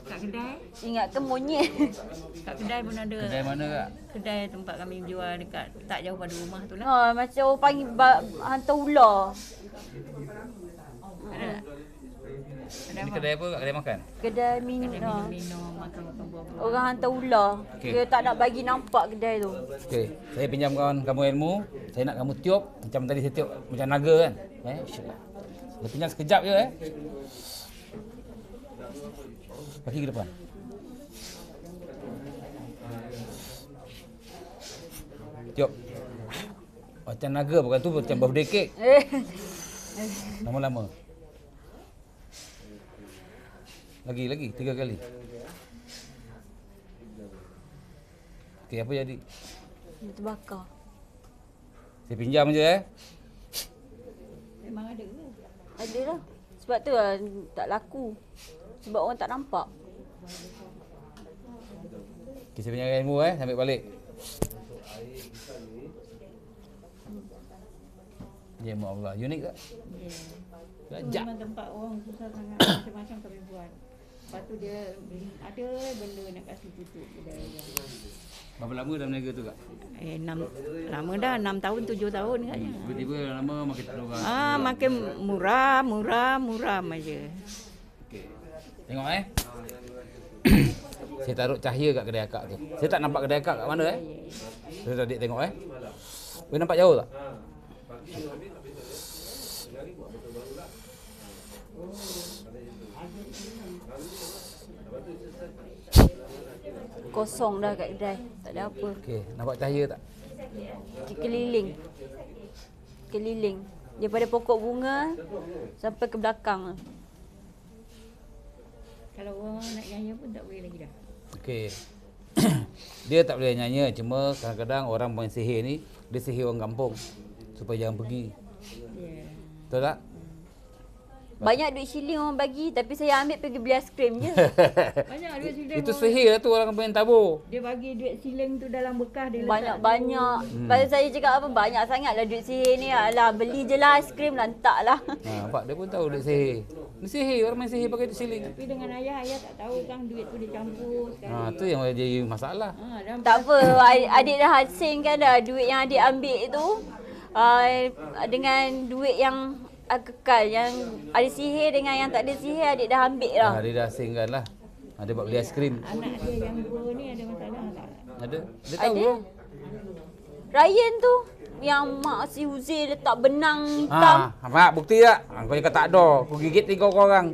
Kat kedai. Ingatkan monyet. Kat kedai pun ada. Kedai mana Kak? Kedai tempat kami jual dekat tak jauh pada rumah tu lah. Macam orang panggil hantu ular. Ada tak? Ni kedai apa Kak? Kedai makan? Kedai Minum, makan-makan buah-buah. orang hantar ular. Okey. Dia tak nak bagi nampak kedai tu. Okey, saya pinjam kamu ilmu. Saya nak kamu tiup macam tadi saya tiup macam naga kan. Insya-Allah. Saya pinjam sekejap je Kaki ke depan. Tiup. Macam naga bukan tu macam birthday cake. Lama-lama. Lagi 3 kali. Okey, apa jadi? Dia terbakar. Saya pinjam je Memang ada ke? Ada lah. Sebab tu lah tak laku. Sebab orang tak nampak. Okey, saya pinjam ilmu sambil balik. Ya Allah, unik tak? Ya. Itu Gajah. memang tempat orang susah sangat macam-macam kami buat. Lepas tu dia ada benda nak kasih tutup kedai orang. Berapa lama dah berniaga tu Kak? Lama dah, 6 tahun, 7 tahun katnya. Tiba-tiba lama makin tak ada orang. Makin murah aja. Okey. Tengok Saya taruh cahaya kat kedai akak tu. Saya tak nampak kedai akak kat mana Saya tadi tengok Boleh nampak jauh tak? Kosong dah kat kedai. Tak ada apa. Okey, nampak cahaya tak? Keliling. Daripada pokok bunga sampai ke belakang. Kalau orang nak nyanyi pun tak boleh lagi dah. Okey. Dia tak boleh nyanyi, cuma kadang-kadang orang main sihir ni, dia sihir orang kampung supaya jangan pergi. Ya. Betul tak? Banyak duit shilling orang bagi tapi saya ambil pergi beli aiskrim je. Banyak duit siling. Itu sihir lah tu orang main tabur. Dia bagi duit siling tu dalam bekas dia letak. Banyak-banyak. Lepas saya cakap apa, banyak sangatlah duit sihir ni. Alah, beli je lah aiskrim, lantaklah. Nampak dia pun tahu duit sihir. Ni sihir, orang main sihir pakai duit siling. Tapi dengan ayah tak tahu kan duit tu dia campur sekali. Tu yang jadi masalah. Dan Tak apa, adik dah asingkan dah duit yang adik ambil tu. Dengan duit yang kekal, yang ada sihir dengan yang tak ada sihir, adik dah ambil dah. Dia dah asingkan lah. Dia buat beli aiskrim. anak dia yang dua ni ada masalah tak? Ada? Dia tahu Ada. lah. Ryan tu yang mak si Huzi letak benang hitam. Mak bukti tak? Kau cakap tak ada. Kau gigit 3 orang.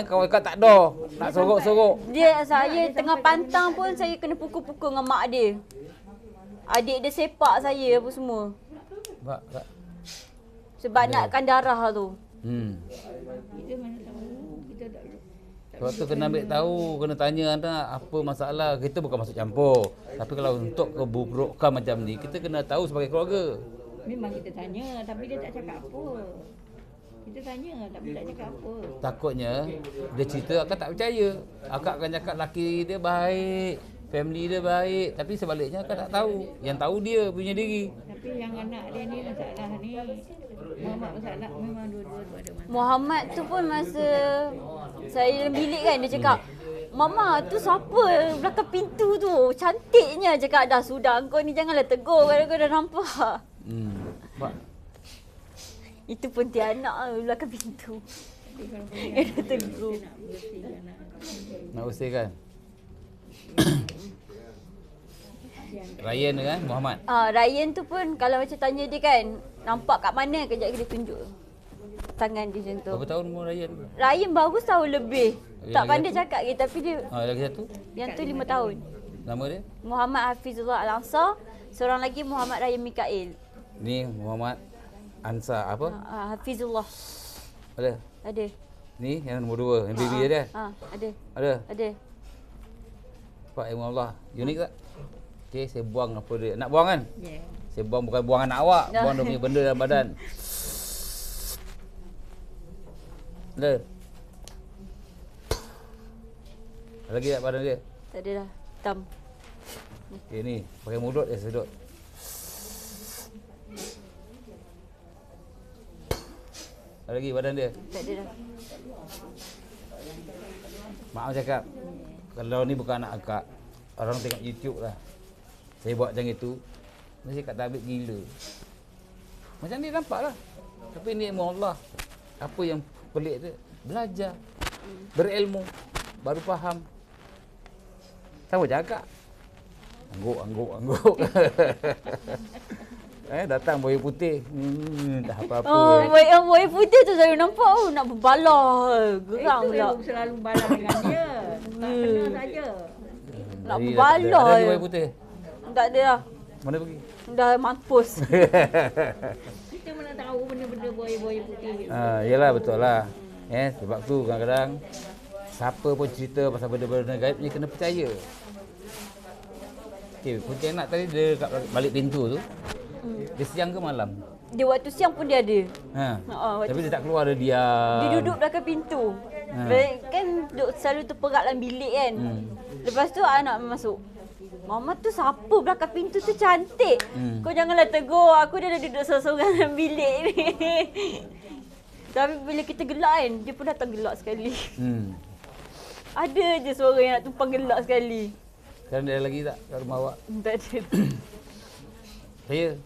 Kau cakap tak ada. Nak sorok-sorok. Saya tengah pantang pun saya kena pukul-pukul dengan mak dia. Adik dia sepak saya apa semua. Tak. Sebab nakkan darah tu. Kita mana tahu, kita tak tahu. Sebab tu kena ambil tahu, kena tanya anak apa masalah. Kita bukan masuk campur. Tapi kalau untuk keburukan macam ni, kita kena tahu sebagai keluarga. Memang kita tanya tapi dia tak cakap apa. Kita tanya tapi tak cakap apa. Takutnya dia cerita akak tak percaya. Akak akan cakap laki dia baik, family dia baik, tapi sebaliknya akak tak tahu. Yang tahu dia punya diri. Tapi yang anak dia ni masalah ni, Muhammad masalah memang dua-dua tu ada masalah. Muhammad tu pun masa saya dalam bilik kan, dia cakap, Mama tu siapa belakang pintu tu? Cantiknya. Cakap dah sudah, kau ni janganlah tegur kalau kau dah nampak. Nampak? Itu pun tianak belakang pintu. Tapi kalau kau Dia dah tegur. nak bersihkan anak. Nak usirkan. Ryan kan, Muhammad. Ryan tu pun kalau macam tanya dia kan, nampak kat mana, kejap dia tunjuk tangan dia macam tu. Berapa tahun umur Ryan? Ryan bagus tahun lebih. Yang Tak lagi pandai satu? cakap dia tapi dia Lagi satu. yang tu 5 tahun. Nama dia? Muhammad Hafizullah Al-Ansar, seorang lagi Muhammad Ryan Mikail. Ni Muhammad Ansar apa? Hafizullah. Ada. Ada. Ni yang nombor 2, yang baby dia. Ada. Ada. Ada. Pak ilmu Allah. Unik tak? Okey, saya buang apa dia. Nak buang kan? Ya. Saya buang bukan buang anak awak, buang dia punya benda dalam badan. Ada. Ada lagi tak badan dia? Tak ada dah. Hitam. Okey ni, pakai mulut dia sedut. Ada lagi badan dia? Tak ada dah. Mak cakap, kalau ni bukan anak akak, orang tengok YouTube lah. Saya buat macam itu, mesti kat tabik gila. Macam ni nampak lah. Tapi ni ilmu Allah. Apa yang pelik dia? Belajar. Berilmu. Baru faham. Siapa cakap? Angguk. Datang buaya putih. Dah apa-apa. Buaya putih tu saya nampak nak berbalah. Geram Itu pula. yang selalu balas dengan dia. Tak kena saja. Nak Jadi berbalah. Ada lagi buaya putih? Tak ada dah. Mana pergi? Dah mampus. Kita mana tahu benda-benda buaya-buaya putih. Yelah betul lah. Sebab tu kadang-kadang siapa pun cerita pasal benda-benda gaib ni kena percaya. Okey, pontianak tadi dia kat balik pintu tu. Dia siang ke malam? Dia waktu siang pun dia ada. Waktu Tapi dia tak keluar, dia diam. dia duduk belakang pintu. Kan duduk selalu terperak dalam bilik kan. Lepas tu anak masuk. Mama tu siapa belakang pintu tu cantik. Kau janganlah tegur. Aku dah duduk seorang-seorang dalam bilik ni. Tapi bila kita gelak kan, dia pun datang gelak sekali. Ada je suara yang nak tumpang gelak sekali. Sekarang dia ada lagi tak kat rumah awak? Tak ada. Saya.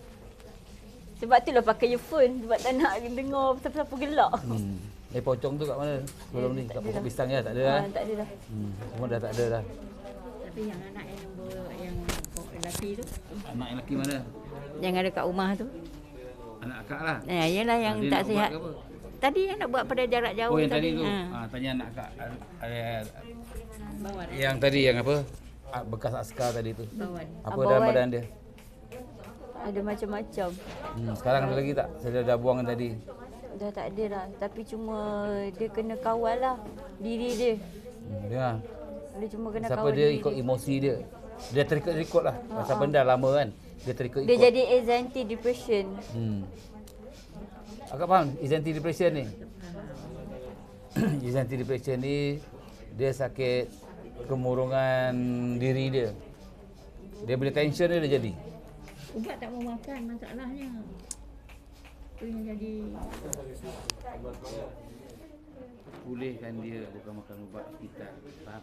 Sebab tu lah pakai earphone. Sebab tak nak dengar siapa-siapa gelak. Pocong tu kat mana? Sebelum ni kat pokok pisang je tak ada dah. Tak ada dah. Semua dah tak ada dah. Tapi yang anak yang lelaki tu, Anak yang lelaki mana? yang ada kat rumah tu. Anak akak lah. Yalah yang Dia tak nak buat sihat. ke apa? Tadi yang nak buat pada jarak jauh Oh yang tadi tu. Ha. Tanya anak akak. Bawan. Yang tadi yang apa? Bekas askar tadi tu. Bawan. Apa Abang dalam Wan. badan dia? Ada macam-macam. Sekarang ada lagi tak? Saya dah buang tadi. Dah tak ada dah. Tapi cuma dia kena kawal lah diri dia. Ya. Dia cuma kena Siapa kawal dia diri ikut emosi dia. Dia terikut-ikut lah. Pasal benda lama kan. Dia terikut-ikut. Dia jadi anxiety depression. Akak faham anxiety depression ni? Anxiety depression ni dia sakit kemurungan diri dia. Dia bila tension dia jadi. Ubat tak mau makan masalahnya. Tu yang jadi. Pulihkan dia bukan makan ubat hospital. Faham?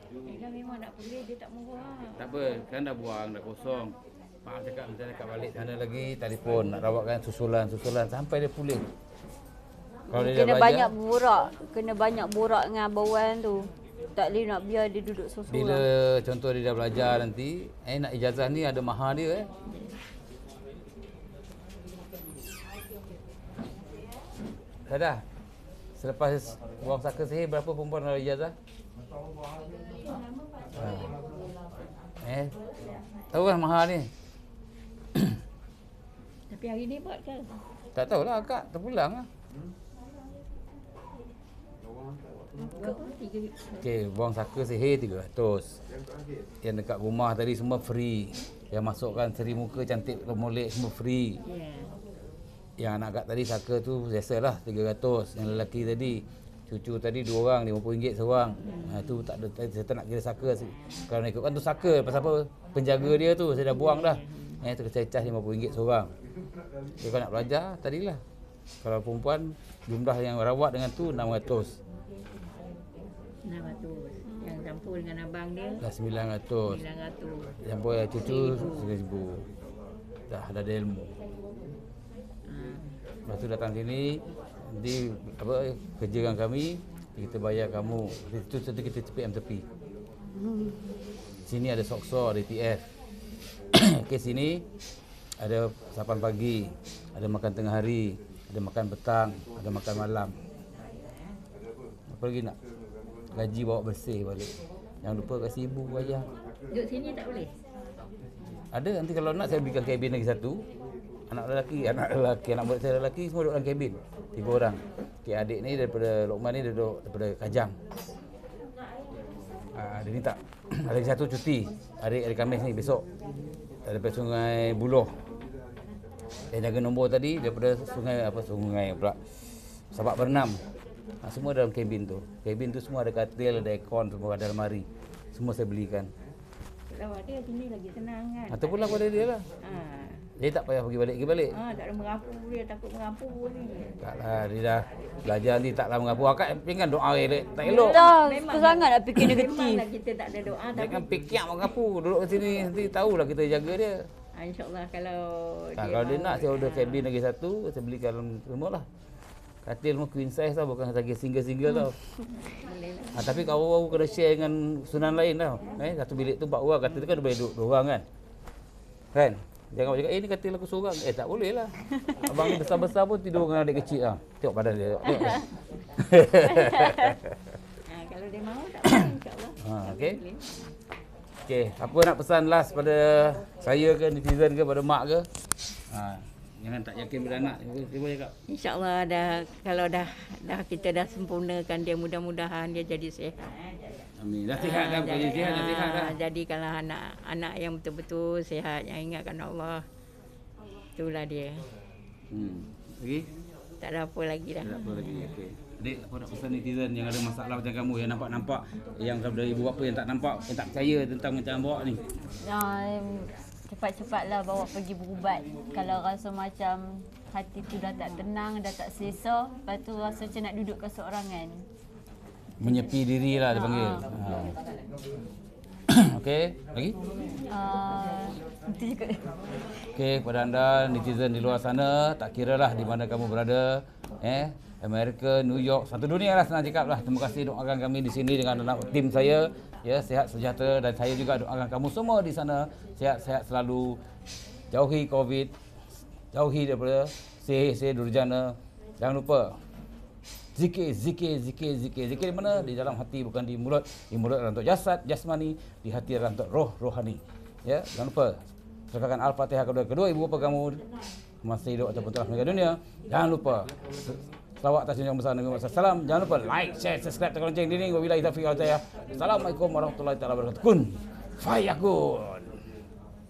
Dia memang nak pulih, dia tak mau buang. Tak apa, kan dah buang, dah kosong. Mak cakap macam dekat balik sana lagi, telefon nak rawatkan susulan sampai dia pulih. Kalau dia dah Kena belajar, banyak borak. Kena banyak borak dengan Abang Wan tu. Tak boleh nak biar dia duduk bila sorang-sorang. contoh dia dah belajar nanti, nak ijazah ni ada mahar dia Dah. Selepas buang saka sihir berapa perempuan ada ijazah? Tahu kan mahar ni? Tapi hari ni buat ke? Tak tahulah akak, terpulang lah. Berapa? 3. Okey, buang saka sihir 300. Yang dekat rumah tadi semua free. Yang masukkan seri muka cantik molek semua free. Ya. Yang anak akak tadi saka tu biasalah 300. Yang lelaki tadi cucu tadi 2 orang RM50 seorang. Tu tak ada, saya tak nak kira saka. Kalau nak ikutkan tu saka pasal apa? Penjaga dia tu saya dah buang dah. Tu saya cas RM50 seorang. Dia kalau nak belajar tadilah. Kalau perempuan jumlah yang rawat dengan tu 600. 600. Yang campur dengan abang dia Dah 900. 900. Yang boleh cucu 1,000. Dah ada ilmu. Lepas tu datang sini nanti apa kerja dengan kami, kita bayar kamu. Itu kita cepik tepi. Sini ada Sokso, ada ETF. Okey, sini ada sarapan pagi, ada makan tengah hari, ada makan petang, ada makan malam. Apa lagi nak? Gaji bawa bersih balik. Jangan lupa kasih ibu bayar. Duduk sini tak boleh? Ada, nanti kalau nak saya berikan kabin lagi satu. Anak lelaki, anak murid saya lelaki semua duduk dalam kabin. 3 orang. Okey, adik ni daripada Lokman ni duduk daripada Kajang. Dia ni tak. Ada lagi satu cuti. Hari Khamis ni besok. Daripada Sungai Buloh. Yang jaga nombor tadi daripada sungai pula. Sabak Bernam. Semua dalam kabin tu. Kabin tu semua ada katil, ada aircon, semua ada almari. Semua saya belikan. Kalau ada sini lagi senang kan? Atau pulang pada dia lah. Dia tak payah pergi balik. Tak ada merapu dia, takut merapu ni. Taklah, dia dah belajar ni taklah mengapu. Akak ingat doa elok, tak elok. Dah, suka sangat nak fikir negatif. Memanglah kita tak ada doa Dia tapi kan fikir mengapu. Duduk kat sini nanti tahulah kita jaga dia. InsyaAllah kalau Kalau dia nak saya order kabin lagi satu, saya belikan semua lah. Katil semua queen size tau, bukan lagi single-single tau. boleh lah. Tapi kau kena share dengan sunan lain tau. Satu bilik tu 4 orang, katil tu kan boleh duduk 2 orang kan. Kan? Jangan cakap, ni katil aku seorang. Tak boleh lah. Abang ni besar-besar pun tidur dengan adik kecil. Tengok badan dia. Tengok. Kalau dia mahu tak boleh insyaAllah. Okey. Okey, apa nak pesan last pada saya ke, netizen ke, pada mak ke? Jangan tak yakin pada anak. Cuba cakap. InsyaAllah kalau dah kita dah sempurnakan dia, mudah-mudahan dia jadi sihat. Amin. Dah sihat dah, bukan sihat, dah sihat dah. Jadi kalau anak yang betul-betul sihat, yang ingatkan Allah, itulah dia. Lagi? Tak ada apa lagi dah. Tak ada apa lagi. Okey. Adik, apa nak pesan netizen yang ada masalah macam kamu, yang nampak-nampak, yang dari ibu bapa yang tak nampak, yang tak percaya tentang macam awak ni? Cepat-cepatlah bawa pergi berubat. Kalau rasa macam hati tu dah tak tenang, dah tak selesa, lepas tu rasa macam nak duduk keseorangan. Menyepi diri lah dia panggil. Okey. Okey, lagi? Itu juga. Okey, kepada anda netizen di luar sana, tak kiralah di mana kamu berada, Amerika, New York, satu dunia lah senang cakap lah. Terima kasih doakan kami di sini dengan anak tim saya, ya, sihat sejahtera, dan saya juga doakan kamu semua di sana sihat-sihat selalu, jauhi Covid, jauhi daripada sihir-sihir durjana. Jangan lupa zikir di mana? Di dalam hati, bukan di mulut. Di mulut adalah untuk jasad, jasmani, di hati adalah untuk roh, rohani. Ya, jangan lupa sertakan Al-Fatihah kedua ibu bapa kamu masih hidup ataupun telah meninggal dunia. Jangan lupa selawat atas junjungan besar Nabi Muhammad SAW. Jangan lupa like, share, subscribe, tekan lonceng dinding. Wabillahi taufiq wal hidayah. Assalamualaikum warahmatullahi wabarakatuh. Kun fayakun.